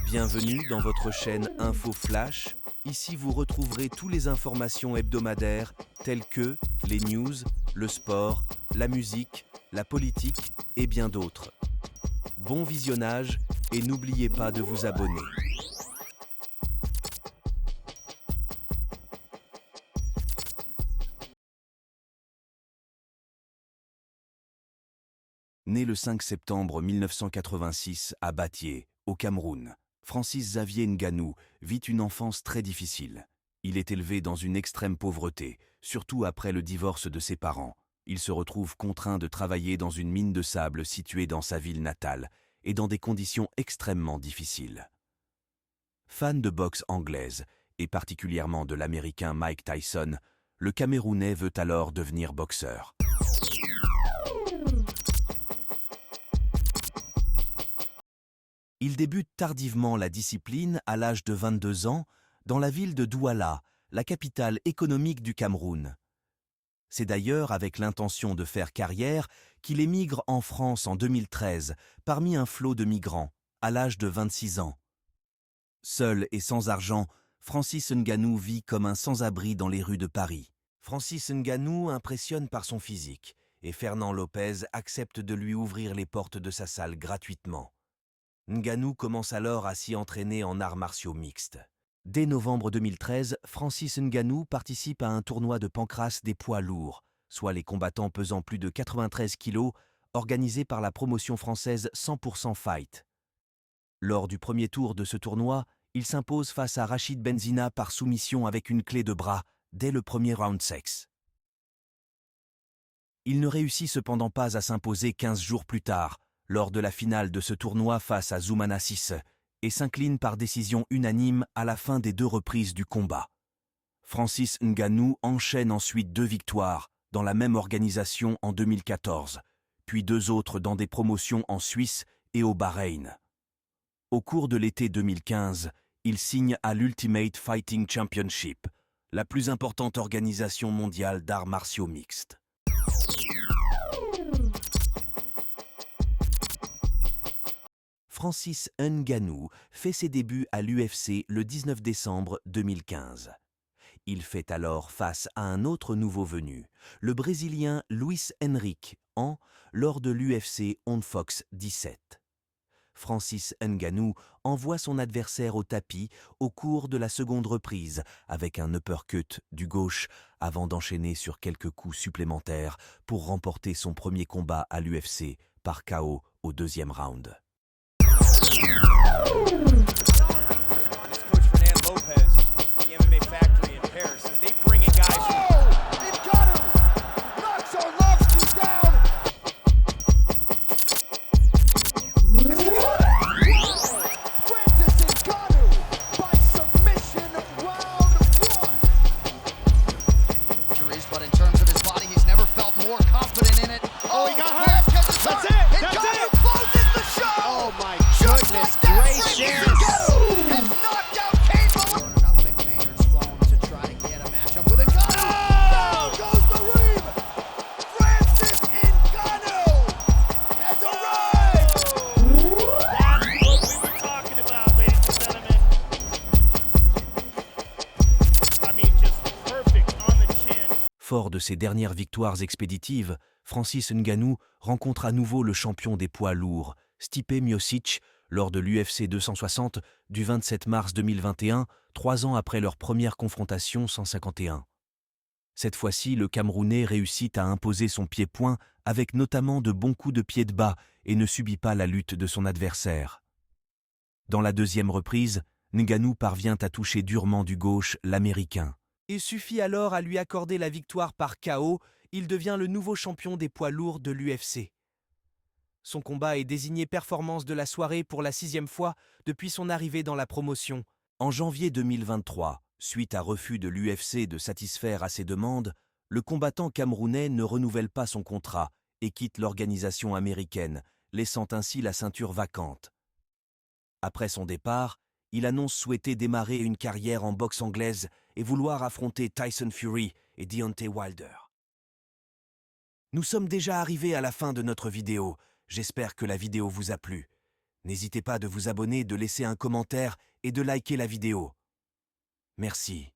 Bienvenue dans votre chaîne Info Flash. Ici, vous retrouverez toutes les informations hebdomadaires telles que les news, le sport, la musique, la politique et bien d'autres. Bon visionnage et n'oubliez pas de vous abonner. Né le 5 septembre 1986 à Battié, au Cameroun, Francis Xavier Ngannou vit une enfance très difficile. Il est élevé dans une extrême pauvreté, surtout après le divorce de ses parents. Il se retrouve contraint de travailler dans une mine de sable située dans sa ville natale et dans des conditions extrêmement difficiles. Fan de boxe anglaise, et particulièrement de l'Américain Mike Tyson, le Camerounais veut alors devenir boxeur. Il débute tardivement la discipline à l'âge de 22 ans dans la ville de Douala, la capitale économique du Cameroun. C'est d'ailleurs avec l'intention de faire carrière qu'il émigre en France en 2013 parmi un flot de migrants, à l'âge de 26 ans. Seul et sans argent, Francis Ngannou vit comme un sans-abri dans les rues de Paris. Francis Ngannou impressionne par son physique et Fernand Lopez accepte de lui ouvrir les portes de sa salle gratuitement. Ngannou commence alors à s'y entraîner en arts martiaux mixtes. Dès novembre 2013, Francis Ngannou participe à un tournoi de pancrace des poids lourds, soit les combattants pesant plus de 93 kg, organisé par la promotion française 100% Fight. Lors du premier tour de ce tournoi, il s'impose face à Rachid Benzina par soumission avec une clé de bras dès le premier round sexe. Il ne réussit cependant pas à s'imposer 15 jours plus tard, lors de la finale de ce tournoi face à Zoumana Cissé, et s'incline par décision unanime à la fin des 2 reprises du combat. Francis Ngannou enchaîne ensuite 2 victoires dans la même organisation en 2014, puis 2 autres dans des promotions en Suisse et au Bahreïn. Au cours de l'été 2015, il signe à l'Ultimate Fighting Championship, la plus importante organisation mondiale d'arts martiaux mixtes. Francis Ngannou fait ses débuts à l'UFC le 19 décembre 2015. Il fait alors face à un autre nouveau venu, le Brésilien Luis Henrique, lors de l'UFC On Fox 17. Francis Ngannou envoie son adversaire au tapis au cours de la seconde reprise avec un uppercut du gauche avant d'enchaîner sur quelques coups supplémentaires pour remporter son premier combat à l'UFC par KO au 2e round. This coach Fernand Lopez, the MMA factory in Paris, says they bring in guys. Ngannou knocks Arlovsky down. Francis Ngannou by submission of round 1. Injuries, but in terms of his body, he's never felt more confident in it. Oh, he got hurt. That's it. That's Ngannou it. closes the show. Oh my Just goodness like that, gracious. Francis Ngannou has knocked out Cain Velasquez. Running up Mick Maynard's phone to try to get a matchup with Ngannou. Down goes the Reem. Francis Ngannou has arrived. That's what we were talking about, ladies and gentlemen. I mean, just perfect on the chin. Fort de ses dernières victoires expéditives, Francis Ngannou rencontre à nouveau le champion des poids lourds, Stipe Miocic, lors de l'UFC 260 du 27 mars 2021, 3 ans après leur première confrontation 151. Cette fois-ci, le Camerounais réussit à imposer son pied-point avec notamment de bons coups de pied de bas et ne subit pas la lutte de son adversaire. Dans la 2e reprise, Ngannou parvient à toucher durement du gauche l'Américain. Il suffit alors à lui accorder la victoire par KO, il devient le nouveau champion des poids lourds de l'UFC. Son combat est désigné performance de la soirée pour la 6e fois depuis son arrivée dans la promotion. En janvier 2023, suite à refus de l'UFC de satisfaire à ses demandes, le combattant camerounais ne renouvelle pas son contrat et quitte l'organisation américaine, laissant ainsi la ceinture vacante. Après son départ, il annonce souhaiter démarrer une carrière en boxe anglaise et vouloir affronter Tyson Fury et Deontay Wilder. Nous sommes déjà arrivés à la fin de notre vidéo. J'espère que la vidéo vous a plu. N'hésitez pas de vous abonner, de laisser un commentaire et de liker la vidéo. Merci.